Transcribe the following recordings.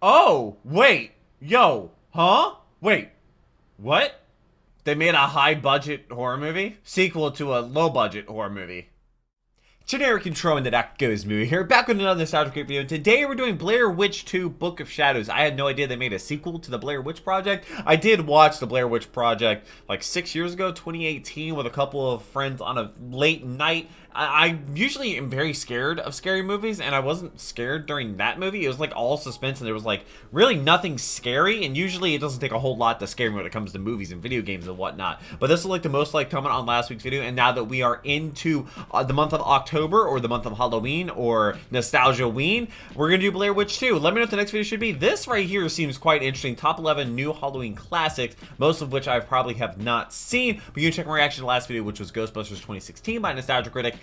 Oh, wait. Yo. Huh? Wait. What? They made a high-budget horror movie? Sequel to a low-budget horror movie. Generic intro and the delusions here, back with another nostalgic video. Today we're doing Blair Witch 2 Book of Shadows. I had no idea they made a sequel to the Blair Witch Project. I did watch the Blair Witch Project like 6 years ago, 2018, with a couple of friends on a late night. I usually am very scared of scary movies, and I wasn't scared during that movie. It was like all suspense, and there was like really nothing scary, and usually it doesn't take a whole lot to scare me when it comes to movies and video games and whatnot. But this is like the most like comment on last week's video, and now that we are into the month of October, or the month of Halloween, or Nostalgia-ween, we're gonna do Blair Witch 2. Let me know what the next video should be. This right here seems quite interesting. Top 11 new Halloween classics, most of which I probably have not seen, but you can check my reaction to the last video, which was Ghostbusters 2016 by Nostalgia Critic,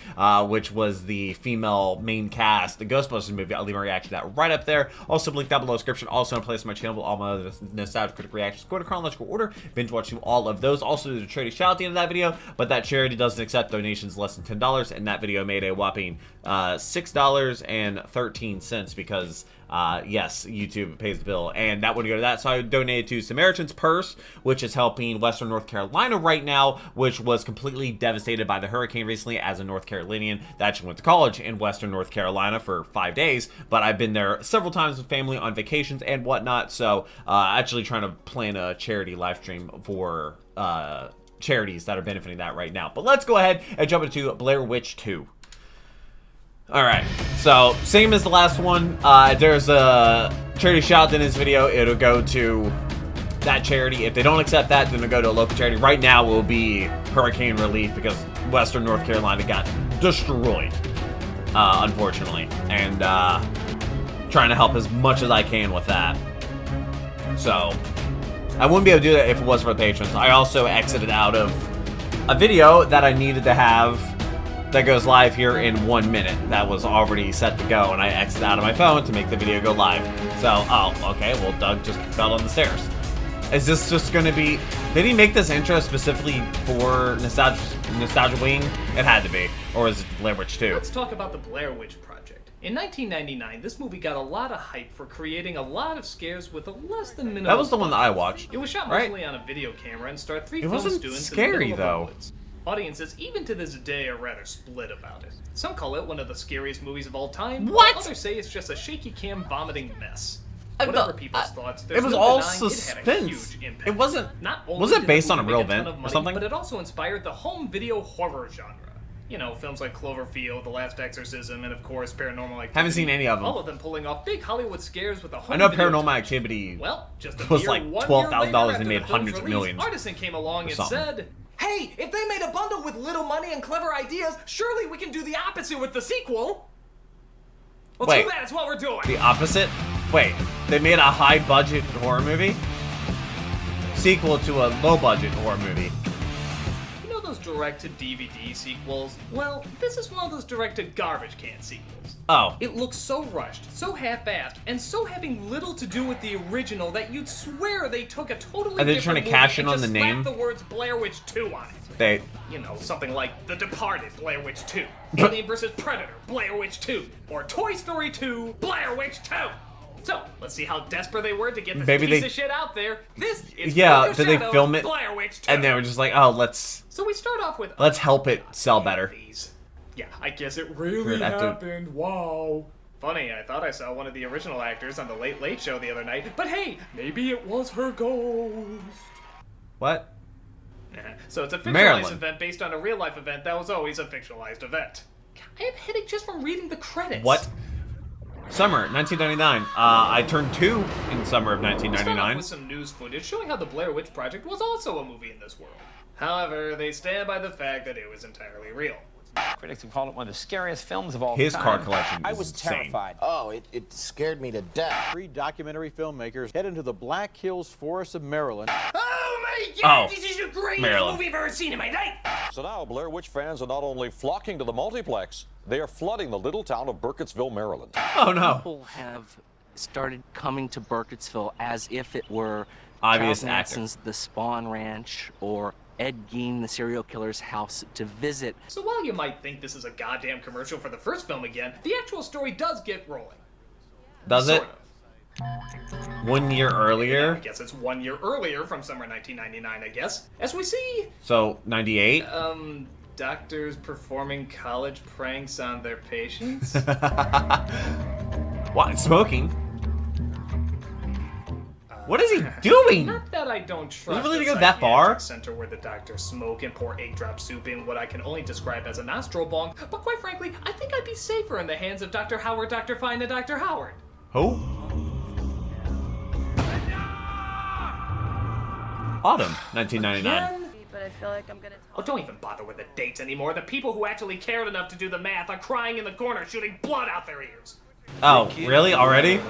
which was the female main cast, the Ghostbusters movie. I'll leave my reaction to that right up there. Also, link down below in the description. Also, in place of my channel with all my other Nostalgia Critic reactions. Go to chronological order, binge watching all of those. Also, there's a charity shout out at the end of that video, but that charity doesn't accept donations less than $10, and that video made a whopping $6.13 because yes, YouTube pays the bill, and that would go to that. So I donated to Samaritan's Purse, which is helping Western North Carolina right now, which was completely devastated by the hurricane recently. As a North Carolinian that actually went to college in Western North Carolina for 5 days, but I've been there several times with family on vacations and whatnot. So actually trying to plan a charity live stream for charities that are benefiting that right now. But let's go ahead and jump into Blair Witch 2. Alright, so same as the last one, there's a charity shout out in this video. It'll go to that charity. If they don't accept that, then it'll go to a local charity. Right now will be hurricane relief because Western North Carolina got destroyed, unfortunately, and trying to help as much as I can with that. So I wouldn't be able to do that if it wasn't for the patrons. I also exited out of a video that I needed to have that goes live here in 1 minute. That was already set to go, and I exited out of my phone to make the video go live. So, oh, okay, well, Doug just fell on the stairs. Is this just gonna be... Did he make this intro specifically for Nostalgia-ween? It had to be. Or is it Blair Witch 2? Let's talk about the Blair Witch Project. In 1999, this movie got a lot of hype for creating a lot of scares with a less than minimal... That was the one that I watched. It was shot mostly on a video camera and starred three it film wasn't students scary, in the middle of though. the woods. Audiences, even to this day, are rather split about it. Some call it one of the scariest movies of all time. What? While others say it's just a shaky cam vomiting mess. I- Whatever people's thoughts, there's It was no all denying it had a suspense. huge impact. It wasn't... Not only Was did it the based on a movie real make ton event of or money, something? But it also inspired the home video horror genre. You know, films like Cloverfield, The Last Exorcism, and of course Paranormal Activity. Haven't seen any of them. All of them pulling off big Hollywood scares with a home I know video Paranormal touch. Activity Well, just a was mere like 1 year $12,000 later and after made the film's hundreds of release, millions Artisan came along and something. said, "Hey, if they made a bundle with little money and clever ideas, surely we can do the opposite with the sequel." Well, Wait. too bad it's what we're doing. The opposite? Wait, they made a high-budget horror movie? Sequel to a low-budget horror movie. You know those direct-to-DVD sequels? Well, this is one of those direct-to-garbage can sequels. Oh. It looks so rushed, so half-assed, and so having little to do with the original that you'd swear they took a totally Are they different trying to movie cash in and on the just name? slapped the words Blair Witch 2 on it. They... You know, something like The Departed, Blair Witch 2, Alien vs. Predator, Blair Witch 2, or Toy Story 2, Blair Witch 2. So, let's see how desperate they were to get this Maybe piece they- of shit out there. This is Yeah, Book of did they Shadows, film it? Blair Witch 2. And they were just like, oh, let's So we start off with... help it sell better. These. Yeah, I guess it really Weird, I have to- happened. Wow. Funny, I thought I saw one of the original actors on the Late Late Show the other night, but hey, maybe it was her ghost. What? So it's a fictionalized Marilyn. event based on a real-life event that was always a fictionalized event. I have a headache just from reading the credits. What? Summer, 1999. I turned 2 in summer of We'll start off 1999. with some news footage showing how the Blair Witch Project was also a movie in this world. However, they stand by the fact that it was entirely real. Critics have called it one of the scariest films of all His time. card collection is I was insane. terrified. Oh, it scared me to death. Three documentary filmmakers head into the Black Hills Forest of Maryland. Oh my god, Oh, this is the greatest Marilyn. movie I've ever seen in my life! So now Blair Witch fans are not only flocking to the multiplex, they are flooding the little town of Burkittsville, Maryland. Oh no. People have started coming to Burkittsville as if it were Obvious Charles actor. Manson's The Spawn Ranch or Ed Gein, the serial killer's house, to visit. So while you might think this is a goddamn commercial for the first film again, the actual story does get rolling. Does it? Sort of. 1 year I earlier. guess it's 1 year earlier from summer 1999, I guess. As we see, So 98. doctors performing college pranks on their patients. What? Smoking? What is he doing? Not that I don't trust really the go that far? psychiatric center where the doctors smoke and pour 8-drop soup in what I can only describe as a nostril bong, but quite frankly, I think I'd be safer in the hands of Dr. Howard, Dr. Fine, and Dr. Howard. Who? Autumn 1999. But I feel like I'm gonna Oh, don't even bother with the dates anymore. The people who actually cared enough to do the math are crying in the corner, shooting blood out their ears. Oh, really? Already?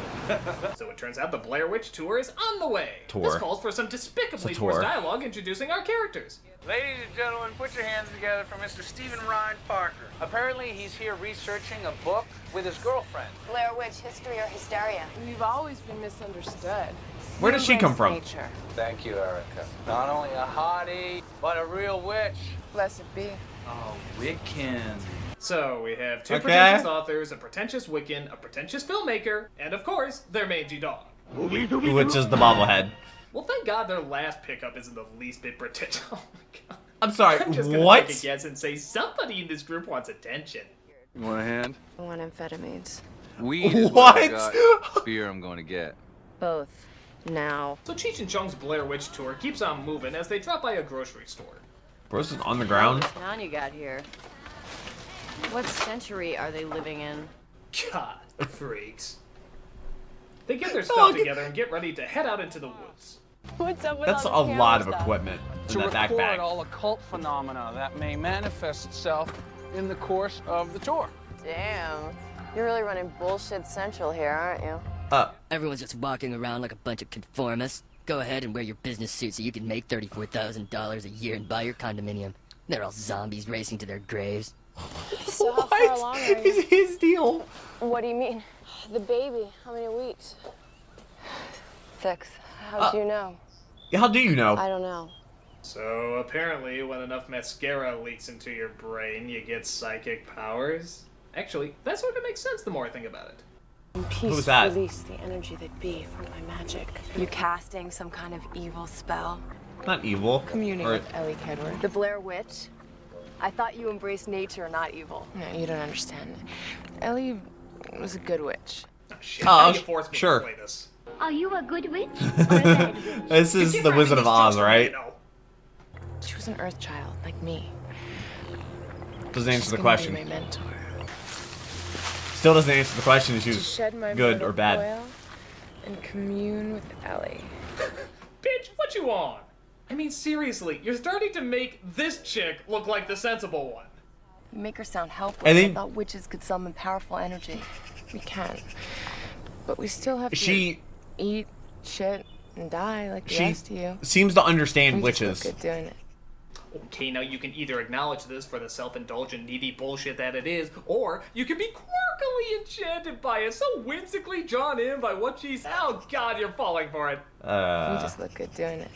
So it turns out the Blair Witch Tour is on the way. Tour. This calls for some despicably It's a tour. forced dialogue introducing our characters. Ladies and gentlemen, put your hands together for Mr. Stephen Ryan Parker. Apparently, he's here researching a book with his girlfriend. Blair Witch, history or hysteria? We've always been misunderstood. Where does she come from? Nature. Thank you, Erica. Not only a hottie, but a real witch. Blessed be. Oh, Wiccan. So we have two Okay. pretentious authors, a pretentious Wiccan, a pretentious filmmaker, and of course, their mangy dog. Which is the bobblehead. Well, thank God their last pickup isn't the least bit pretentious. Oh my God. I'm sorry, I'm just gonna what? take a guess and say somebody in this group wants attention. You want a hand? I want amphetamines. Weed is What? I got. Beer I'm going to get. Both. Now. So Cheech and Chong's Blair Witch Tour keeps on moving as they drop by a grocery store. Bro's is on the ground. What's on you got here? What century are they living in? God, freaks. They get their Oh, stuff together and get ready to head out into the woods. What's up with That's a all this lot of camera stuff? equipment in To that record backpack. all occult phenomena that may manifest itself in the course of the tour. Damn. You're really running bullshit central here, aren't you? Everyone's just walking around like a bunch of conformists. Go ahead and wear your business suit so you can make $34,000 a year and buy your condominium. They're all zombies racing to their graves. So how far along are you? Is his deal? What do you mean? The baby, how many weeks? 6. How do you know? How do you know? I don't know. So apparently, when enough mascara leaks into your brain, you get psychic powers. Actually, that sort of makes sense the more I think about it. Peace, Who's that? release the energy that be from my magic. You casting some kind of evil spell? Not evil. Communing Or- with Ellie Kedward. The Blair Witch? I thought you embraced nature, not evil. No, you don't understand. Ellie was a good witch. Oh, shit, Oh, now you forced me sure. to play this. Are you a good witch or a bad witch? This is the Wizard of Oz, right? She was an earth child, like me. Doesn't answer She's the gonna question. Be my mentor. Still doesn't answer the question if she To was shed my good mortal or bad. coil and commune with Ellie. Bitch, what you on? I mean, seriously, you're starting to make this chick look like the sensible one. You make her sound helpless. And then- I thought witches could summon powerful energy. We can. But we still have to She eat, shit, and die like the she rest of you. seems to understand We just look witches. good doing it. Okay, now you can either acknowledge this for the self-indulgent, needy bullshit that it is, or you can be quirkily enchanted by it, so whimsically drawn in by what she's. Oh God, you're falling for it. We just look good doing it.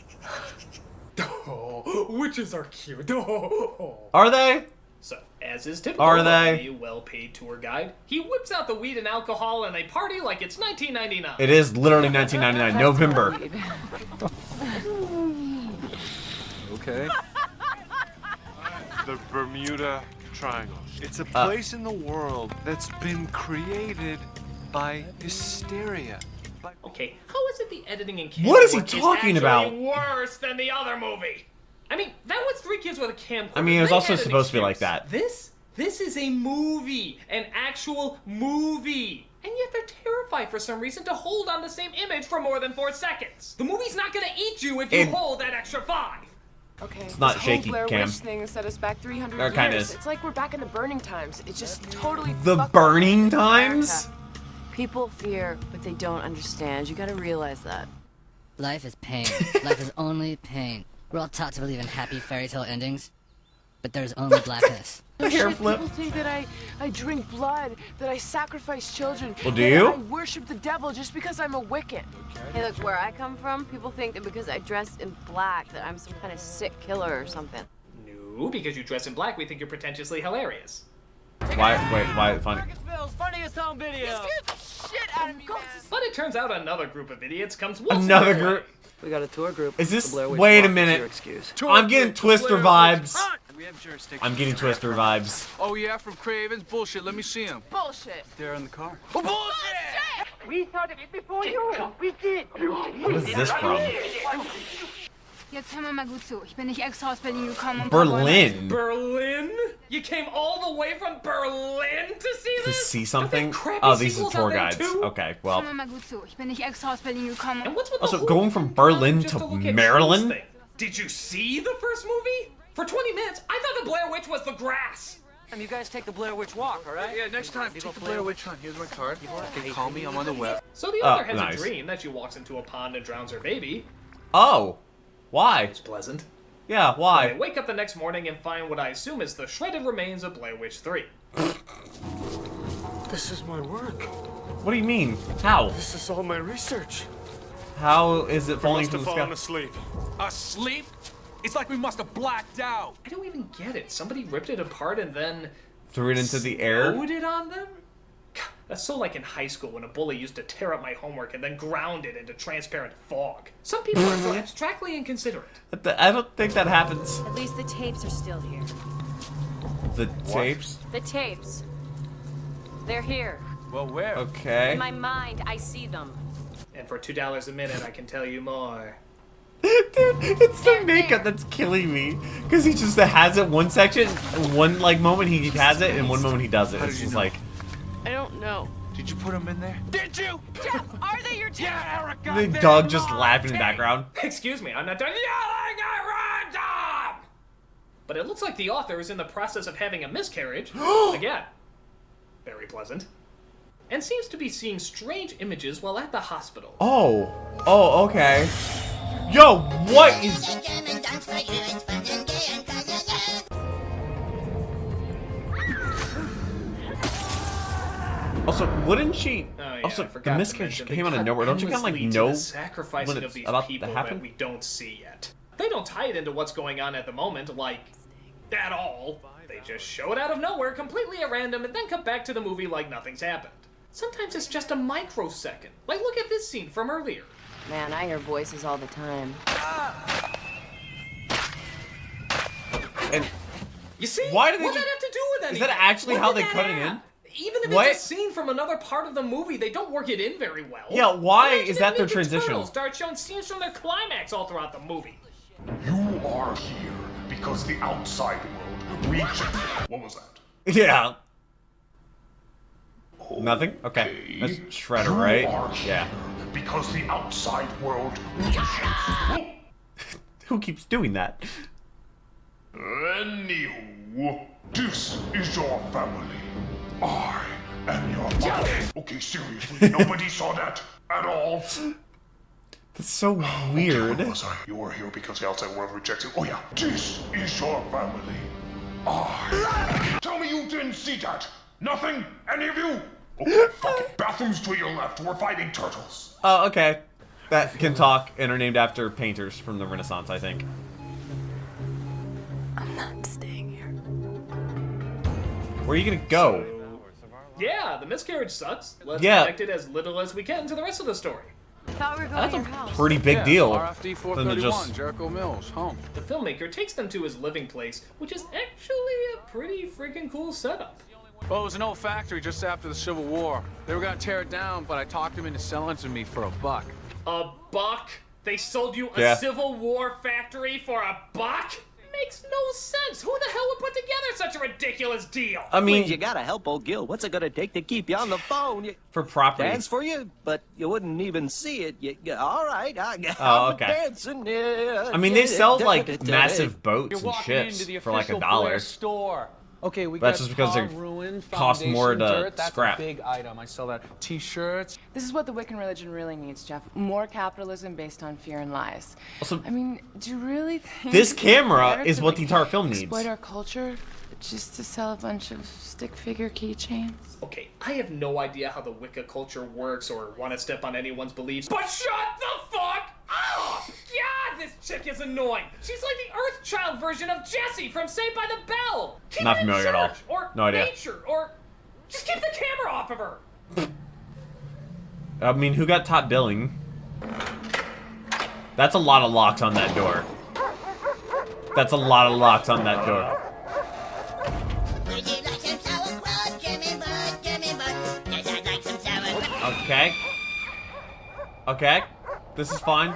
Oh, witches are cute. Oh. Are they? So, as is typical Are of they? a well-paid tour guide, he whips out the weed and alcohol and they party like it's 1999. It is literally 1999, November. Okay. The Bermuda Triangle. It's a place in the world that's been created by hysteria. Okay, how is it the editing and camera What is he work talking actually about? worse than the other movie? I mean, that was 3 kids with a camcorder. I mean, it was They also had an supposed to be like excuse. that. This is a movie, an actual movie. And yet they're terrified for some reason to hold on the same image for more than 4 seconds. The movie's not gonna eat you if you hold that extra 5. Okay, It's not this shaky, whole Blair Cam. Witch thing set us back 300 Or years. kinda is. It's like we're back in the burning times. It just totally The fucked burning with times? America. People fear, but they don't understand. You gotta realize that. Life is pain. Life is only pain. We're all taught to believe in happy fairy tale endings, but there's only blackness. Shit, people think that I drink blood, that I sacrifice children. Well, do that you? I worship the devil just because I'm a Wiccan. Hey, look, where I come from, people think that because I dress in black that I'm some kind of sick killer or something. No, because you dress in black, we think you're pretentiously hilarious. Why? Wait, why? Funny. world's funniest home video. Shit out of me, man. But it turns out another group of idiots comes waltzing Another their group. way. We got a tour group. Is this? The Blair Witch Wait a Walk. minute. Your excuse. I'm getting Twister vibes. We have jurisdiction. I'm getting Twister vibes. Oh, yeah, from Cravens? Bullshit. Let me see him. Bullshit. They're in the car. Oh, bullshit! We thought of it before you. We did. What is this from? Jetzt hör mal gut zu. Ich bin nicht extra aus Berlin gekommen, Berlin. Berlin? You came all the way from Berlin to see To this? see something? crappy Oh, these are sequels tour out there, guides. too? Okay, well. Hör mal gut zu. Ich bin nicht extra aus Berlin gekommen. And what's with Also, the going from Berlin just to look at Maryland? this thing? Did you see the first movie? For 20 minutes, I thought the Blair Witch was the grass. You guys take the Blair Witch Walk, all right? Yeah, next time, take the Blair Witch hunt. Here's my card. Okay, call me. I'm on the web. So the author has nice. a dream that she walks into a pond and drowns her baby. Oh. Why? It's pleasant. Yeah, They why? wake up the next morning and find what I assume is the shredded remains of Blair Witch 3. This is my work. What do you mean? How? This is all my research. How is it falling Must from have the fallen sky? asleep. Asleep? It's like we must have blacked out. I don't even get it. Somebody ripped it apart and then Threw it into the air? snowed it on them? God, that's so like in high school when a bully used to tear up my homework and then ground it into transparent fog. Some people are so abstractly inconsiderate. I don't think that happens. At least the tapes are still here. The tapes? The tapes. They're here. Well, where? Okay. In my mind, I see them. And for $2 a minute, I can tell you more. Dude, it's the makeup that's killing me. Because he just has it one section, one like moment he has it, and one moment he doesn't. It's just like. I don't know. Did you put them in there? Did you? Jeff, are they your tapes? Yeah, Erica. The dog just laughing in the background. Excuse me, I'm not done yelling at random! But it looks like the author is in the process of having a miscarriage. Again. Very pleasant. And seems to be seeing strange images while at the hospital. Oh. Oh, okay. Yo, what is... Also, wouldn't she... Oh, yeah, also, I the forgot to miscarriage mention they came out of cut nowhere. Don't you kind of like endlessly to know the sacrificing when of it's these about to people happen? that we don't see yet. They don't tie it into what's going on at the moment, like, at all. They just show it out of nowhere, completely at random, and then come back to the movie like nothing's happened. Sometimes it's just a microsecond. Like, look at this scene from earlier. Man, I hear voices all the time. And you see? why do they what just... did that have to do with anything? Is that actually What how did they that cut it have? in? Even if What? it's a scene from another part of the movie, they don't work it in very well. Yeah, why Imagine is that if their Ninja transition? Turtles start showing scenes from their climax all throughout the movie. You are here because the outside world rejected. What was that? Yeah. Nothing? Okay. That's Shredder, You right? are here Yeah. because the outside world rejects. Who keeps doing that? Anywho, this is your family. I am your father. Okay, seriously, nobody saw that at all. That's so weird. Okay, was I? You were here because the outside world rejects you. Oh yeah, this is your family. Tell me you didn't see that. Nothing? Any of you? Okay, fuck it. Bathrooms to your left. We're fighting turtles. Oh, okay. That can talk and are named after painters from the Renaissance, I think. I'm not staying here. Where are you gonna go? Yeah, the miscarriage sucks. Let's Yeah. connect it as little as we can to the rest of the story. I thought we were going That's to a your house. pretty big deal. RFD Than to 431, just... Jericho Mills, home. The filmmaker takes them to his living place, which is actually a pretty freaking cool setup. Well, it was an old factory just after the Civil War. They were gonna tear it down, but I talked them into selling it to me for $1. A buck? They sold you a Yeah. Civil War factory for $1? Makes no sense. Who the hell would put together such a ridiculous deal? I mean, you gotta help old Gil. What's it gonna take to keep you on the phone? for property. Dance for you, but you wouldn't even see it. All right, Oh, okay. dancing. I mean, they sell like massive boats and walking ships into the for like official $1. Blair store. Okay, we That's got just because tar, they ruin, cost more foundation, to dirt. That's scrap. a big item. I sell that. T-shirts. This is what the Wiccan religion really needs, Jeff. More capitalism based on fear and lies. Also, I mean, do you really think this it's camera fair is to, what the entire film needs. exploit our culture just to sell a bunch of stick figure keychains? Okay, I have no idea how the Wicca culture works or want to step on anyone's beliefs, but shut the fuck up! God, this chick is annoying. She's like the Earthchild version of Jessie from Saved by the Bell. Keep Not it in familiar at all. church, Or No idea. nature, or Just keep the camera off of her! I mean, who got top billing? That's a lot of locks on that door. That's a lot of locks on that door. Okay. Okay. This is fine.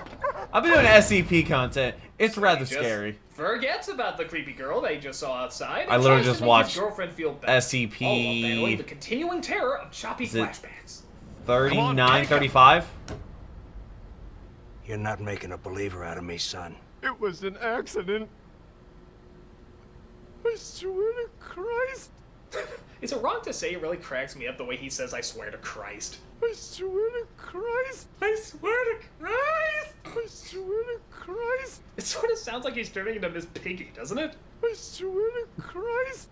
I've been doing SCP content. It's rather scary. Forgets about the creepy girl they just saw outside. I literally just watched girlfriend feel better. SCP. All while battling the continuing terror of choppy flashbacks. 39, 35. You're not making a believer out of me, son. It was an accident. I swear to Christ. Is it wrong to say it really cracks me up the way he says, I swear to Christ? I swear to Christ. I swear to Christ. I swear to Christ. It sort of sounds like he's turning into Miss Piggy, doesn't it? I swear to Christ.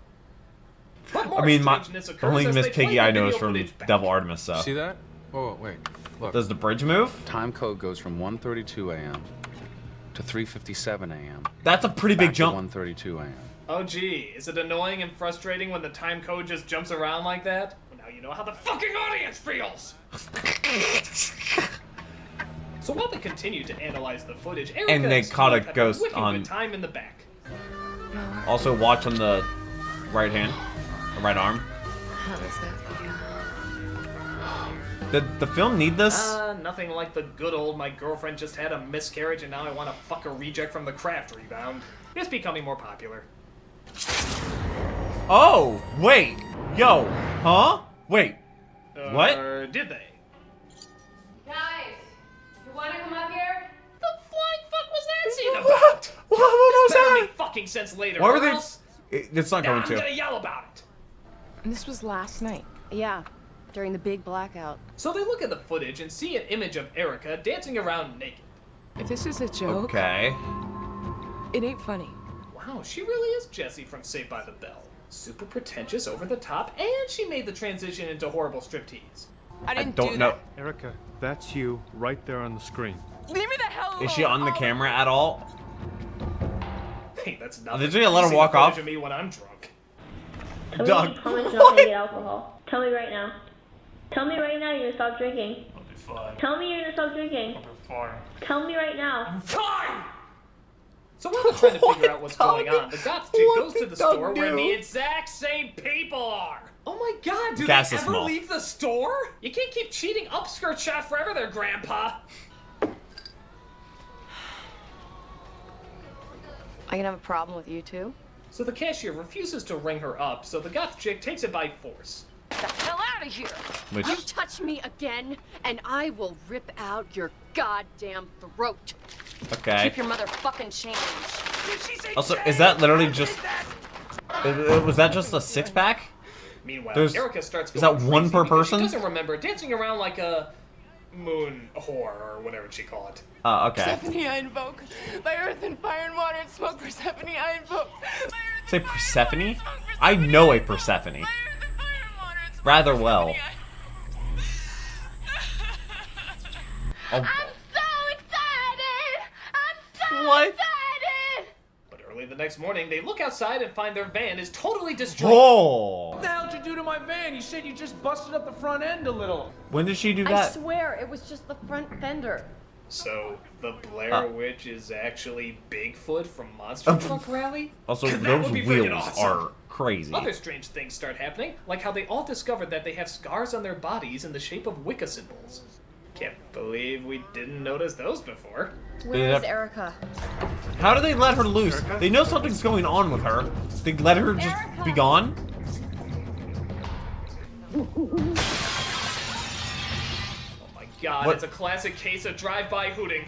I mean, the only Miss Piggy I know is from Devil Artemis, so. See that? Oh, wait. Look. Does the bridge move? Time code goes from 1:32 a.m. to 3:57 a.m. That's a pretty big jump. 1:32 a.m. Oh gee, is it annoying and frustrating when the time code just jumps around like that? Well, now you know how the fucking audience feels! So while they continue to analyze the footage, Erica And they caught a had ghost wicked on- good time in the back. Also, watch on the right hand, the right arm. How does that feel? Did the film need this? Nothing like the good old my girlfriend just had a miscarriage and now I want to fuck a reject from the craft rebound. It's becoming more popular. Oh, wait. Yo. Huh? Wait. What? Did they? Guys, you want to come up here? The flying fuck was that scene about? What was This better that? make fucking sense later. Why or were they? else It's not going I'm to. gonna yell about it. And this was last night. Yeah, during the big blackout. So they look at the footage and see an image of Erica dancing around naked. If this is a joke, Okay. it ain't funny. Wow, she really is Jessie from Saved by the Bell. Super pretentious, over the top, and she made the transition into horrible striptease. I didn't don't do know. that. Erica, that's you right there on the screen. Leave me the hell alone. Is she on the camera at all? Hey, that's nothing. Did they let her You see walk the footage off? of me when I'm drunk. Tell Dog. me you promise not to get alcohol. Tell me right now. Tell me right now you're gonna stop drinking. I'll be fine. Tell me you're gonna stop drinking. I'll be fine. Tell me right now. Fine! So while they're trying to figure out what's going on, the goth chick goes to the store where the exact same people are. Oh my god, do Gas they is ever small. leave the store? You can't keep cheating upskirt shot forever there, Grandpa. I can have a problem with you too? So the cashier refuses to ring her up, so the goth chick takes it by force. Get the hell out of here! Which- You touch me again, and I will rip out your goddamn throat. Okay. Keep your motherfucking change. Also, is that literally just? Was that just a six-pack? Meanwhile, There's- Erica starts is going that one crazy per because person? She doesn't remember dancing around like a moon whore or whatever she call it. Okay. Persephone, I invoke. By earth and fire and water and smoke, Persephone, I invoke. Say Persephone? I know a Persephone. Rather well. Oh. I'm so excited! I'm so What? excited! But early the next morning, they look outside and find their van is totally destroyed. Oh. What the hell did you do to my van? You said you just busted up the front end a little. When did she do I that? swear, it was just the front fender. So, the Blair Witch is actually Bigfoot from Monster Truck Rally? Also, 'Cause that those would be freaking wheels awesome. are crazy. Other strange things start happening, like how they all discovered that they have scars on their bodies in the shape of Wicca symbols. Can't believe we didn't notice those before. Where is Erica? How do they let her loose? They know something's going on with her. They let her just be gone? Oh my god, What? it's a classic case of drive-by hooting.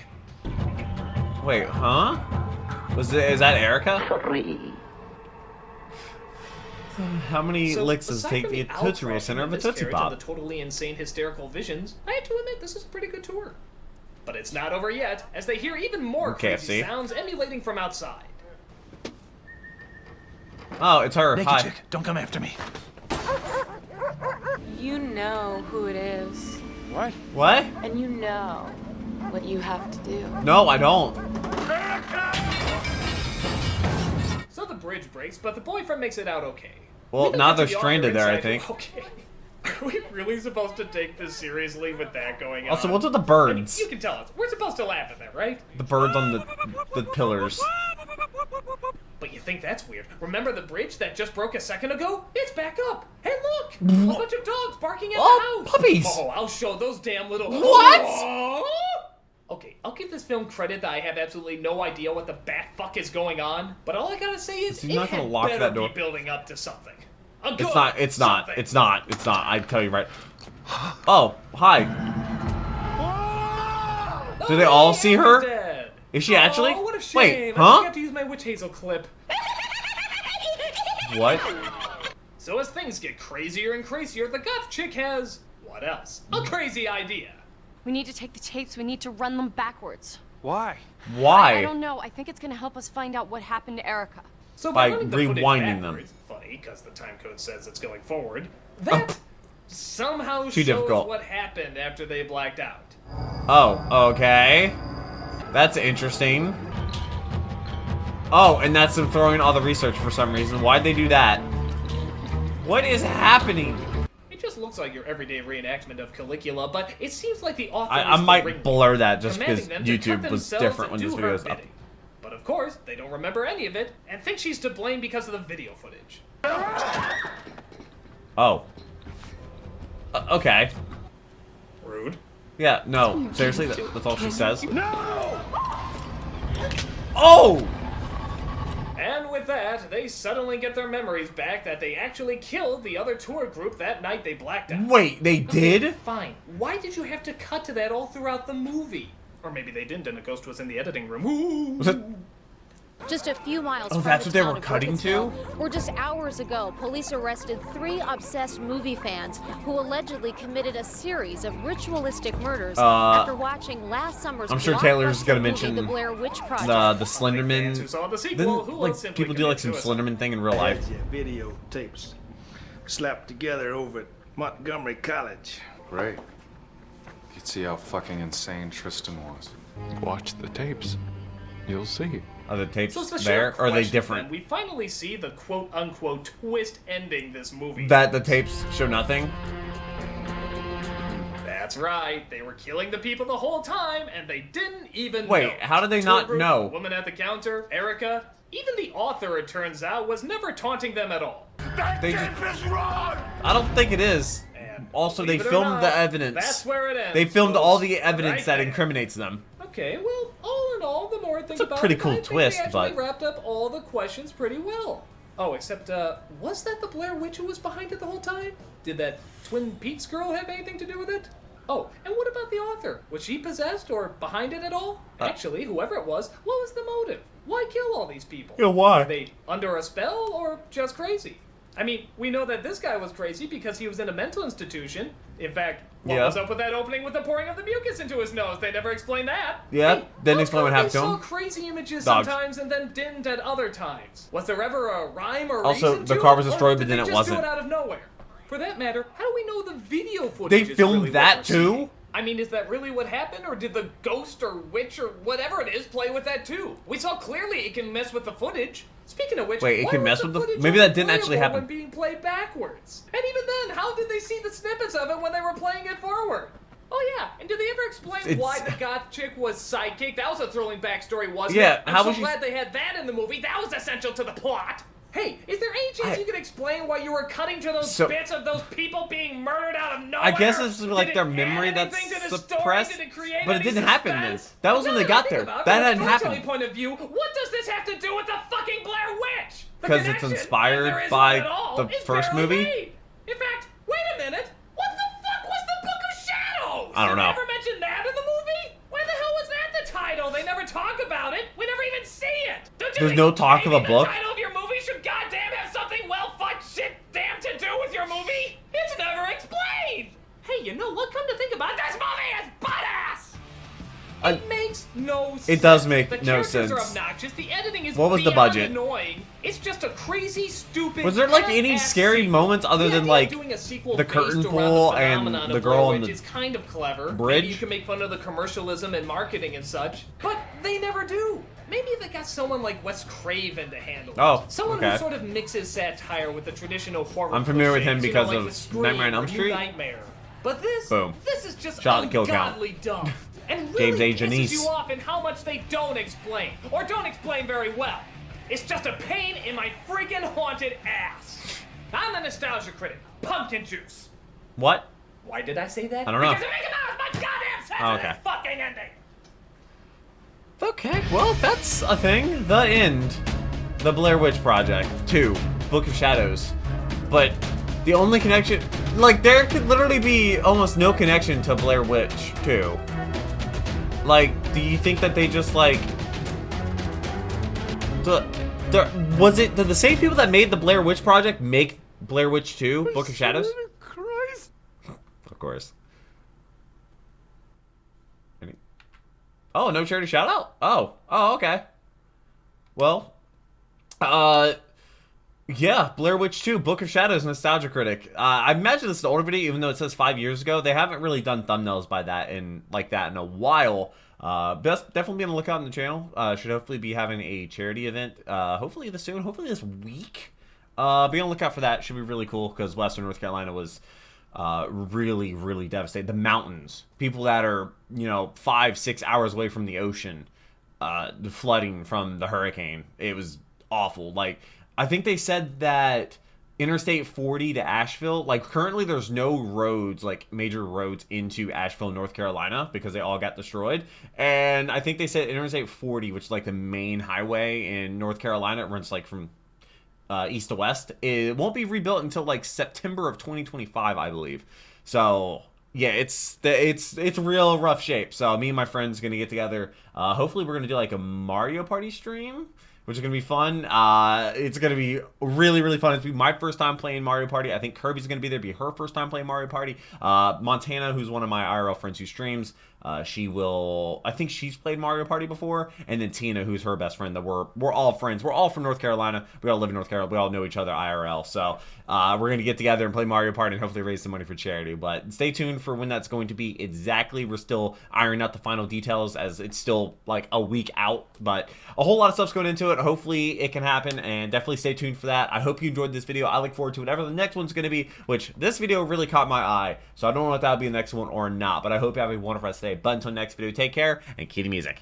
Wait, huh? Is that Erica? How many So, licks does it aside take from to the get Tootsie Roll outcropping center of a and Tootsie miscarriage and Pop? the totally insane hysterical visions, I have to admit this is a pretty good tour. But it's not over yet, as they hear even more crazy KFC. sounds emulating from outside. Oh, it's her. Naked Hi. chick, don't come after me. You know who it is. What? What? And you know what you have to do. No, I don't. So the bridge breaks, but the boyfriend makes it out okay. Well, We now don't they're get to the stranded author there, I insight. think. Okay. Are we really supposed to take this seriously with that going on? Also, what's with the I mean, birds? you can tell us. We're supposed to laugh at that, right? The birds on the pillars. But you think that's weird. Remember the bridge that just broke a second ago? It's back up. Hey, look! A bunch of dogs barking at the house. Puppies! Oh, I'll show those damn little... What? Okay, I'll give this film credit that I have absolutely no idea what the bat fuck is going on. But all I gotta say is He's it not gonna had lock better that door. be building up to something. It's not. It's not. It's not. It's not. I tell you right. Oh, hi. Do they all see her? Dead. Is she actually? Oh, what a shame. Wait, I huh? forgot to use my witch hazel clip. What? So as things get crazier and crazier, the goth chick has... what else? A crazy idea. We need to take the tapes. We need to run them backwards. Why? Why? I don't know. I think it's going to help us find out what happened to Erica. So by running the footage rewinding them. backwards, funny, because the time code says it's going forward, that somehow Too shows difficult. what happened after they blacked out. Oh, okay. That's interesting. Oh, and that's them throwing all the research for some reason. Why'd they do that? What is happening? It just looks like your everyday reenactment of Caligula, but it seems like the author I is the might ringleader, blur that just commanding because them to cut YouTube was themselves different when and this do video her was up. bidding. But of course, they don't remember any of it, and think she's to blame because of the video footage. Oh. Okay. Rude. Yeah, no. Seriously, that's all she says? No! Oh! And with that, they suddenly get their memories back that they actually killed the other tour group that night they blacked out. Wait, they did? Fine. Why did you have to cut to that all throughout the movie? Or maybe they didn't and a ghost was in the editing room. Ooh. Just a few miles Oh, from that's the what they town were of cutting to? Burkittsville, where just hours ago, police arrested 3 obsessed movie fans who allegedly committed a series of ritualistic murders after watching last summer's I'm sure Taylor's blockbuster gonna movie, mention The Blair Witch Project. the Slenderman. Who saw the sequel, Didn't, who like, else simply people do like some commit suicide? Slenderman thing in real life. Videotapes slapped together over at Montgomery College. Great. You'd see how fucking insane Tristan was. Watch the tapes. You'll see. Are the tapes So it's the there, short or are they question, different? then. We finally see the quote-unquote twist ending this movie. That the tapes show nothing? That's right. They were killing the people the whole time, and they didn't even Wait, know. how did they Tour not group, know? Woman at the counter, Erica, even the author, it turns out, was never taunting them at all. They just, I don't think it is. Also, they believe it or filmed not, the evidence. that's where it ends, They filmed all folks. the evidence Right that there. incriminates them. Okay, well, all in all, the more I think It's a about pretty it, cool I think twist, they actually but- wrapped up all the questions pretty well. Oh, except, was that the Blair Witch who was behind it the whole time? Did that Twin Peaks girl have anything to do with it? Oh, and what about the author? Was she possessed or behind it at all? Actually, whoever it was, what was the motive? Why kill all these people? Yeah, why? Were they under a spell or just crazy? I mean, we know that this guy was crazy because he was in a mental institution. In fact, what Yeah. was up with that opening with the pouring of the mucus into his nose? They never explained that. Yeah, Hey, didn't how explain what come happened to they him. saw crazy images Dogs. sometimes and then didn't at other times. Was there ever a rhyme or Also, reason the to car it, was or destroyed, did but then they it just wasn't. Do it out of nowhere? For that matter, how do we know the video footage They is filmed really that what we're seeing? too? I mean, is that really what happened, or did the ghost or witch or whatever it is play with that too? We saw clearly it can mess with the footage. Speaking of which, Wait, it why can was mess with the- footage maybe that didn't unplayable actually happen. when being played backwards? And even then, how did they see the snippets of it when they were playing it forward? Oh yeah, and did they ever explain It's- why the goth chick was psychic? That was a thrilling backstory, wasn't Yeah, it? I'm how so was she- glad they had that in the movie. That was essential to the plot. Hey, is there any chance you could explain why you were cutting to those So- bits of those people being murdered out of nowhere? I guess this is like Did their it memory add that's anything to the story? suppressed, Did it create but it any didn't happen then. suspense? That was when Now they that I got think there. about it, That from a hadn't storytelling happened. point of view, what does this have to do with the fucking Blair Witch? The Because it's connection, if inspired there is by one at all, the is first barely movie? made. In fact, wait a minute. What the fuck was the Book of Shadows? I don't Did know. they ever mention that in the movie? Why the hell was that the title? They never talk about it. We never even see it. Don't you There's think no talk of a maybe book? The title of your movie should goddamn have something well-fucked shit damn to do with your movie? It's never explained. Hey, you know what? Come to think about it, this movie is butt-ass. It makes no sense. It does make the no characters are sense. obnoxious. The editing is What was the beyond budget? annoying. It's just a crazy, stupid. Was there like any half-assed scary sequel. moments other The than idea of like doing a sequel the based curtain around pool the and phenomenon the of girl Blair on Witch the is kind of clever. bridge? Maybe you can make fun of the commercialism and marketing and such. But They never do. Maybe they got someone like Wes Craven to handle it. Oh, someone okay. who sort of mixes satire with the traditional horror. I'm familiar with him cliches, because like of The Scream Nightmare on Elm or New Street. Nightmare. But this is just Shot and kill count. ungodly dumb. And James really A. pisses Janice. you off in how much they don't explain. Or don't explain very well. It's just a pain in my freaking haunted ass. I'm the nostalgia critic. Pumpkin juice. What? Why did I say that? I don't know. Because it makes my goddamn sense Oh, of okay. this fucking ending. Okay, well, that's a thing. The End. The Blair Witch Project 2. Book of Shadows. But the only connection... Like, there could literally be almost no connection to Blair Witch 2. Like, do you think that they just, like... Did the same people that made the Blair Witch Project make Blair Witch 2, Book of Shadows? Christ. Of course. Oh, no charity shout out? Oh, okay. Well, yeah, Blair Witch 2, Book of Shadows, Nostalgia Critic. I imagine this is an older video, even though it says 5 years ago. They haven't really done thumbnails by that in a while. Definitely be on the lookout on the channel. Should hopefully be having a charity event, hopefully this week. Be on the lookout for that. Should be really cool because Western North Carolina was really, really devastated. The mountains, people that are 5-6 hours away from the ocean, the flooding from the hurricane. It was awful. Like, I think they said that Interstate 40 to Asheville, like, currently there's no roads, like major roads into Asheville, North Carolina, because they all got destroyed. And I think they said Interstate 40, which is like the main highway in North Carolina, it runs like from east to west. It won't be rebuilt until like September of 2025, I believe. So yeah, it's real rough shape. So me and my friends gonna get together. Hopefully we're gonna do like a Mario Party stream, which is gonna be fun. It's gonna be really, really fun. It's gonna be my first time playing Mario Party. I think Kirby's gonna be there, be her first time playing Mario Party. Montana, who's one of my IRL friends who streams, she will. I think she's played Mario Party before, and then Tina, who's her best friend. That we're all friends. We're all from North Carolina. We all live in North Carolina. We all know each other IRL. So we're gonna get together and play Mario Party and hopefully raise some money for charity. But stay tuned for when that's going to be exactly. We're still ironing out the final details as it's still like a week out, but a whole lot of stuff's going into it. Hopefully it can happen, and definitely stay tuned for that. I hope you enjoyed this video. I look forward to whatever the next one's going to be, which this video really caught my eye, so I don't know if that'll be the next one or not, but I hope you have a wonderful rest of the day. But until next video, take care and keep the music.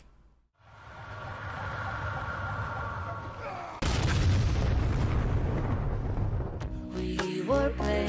We were playing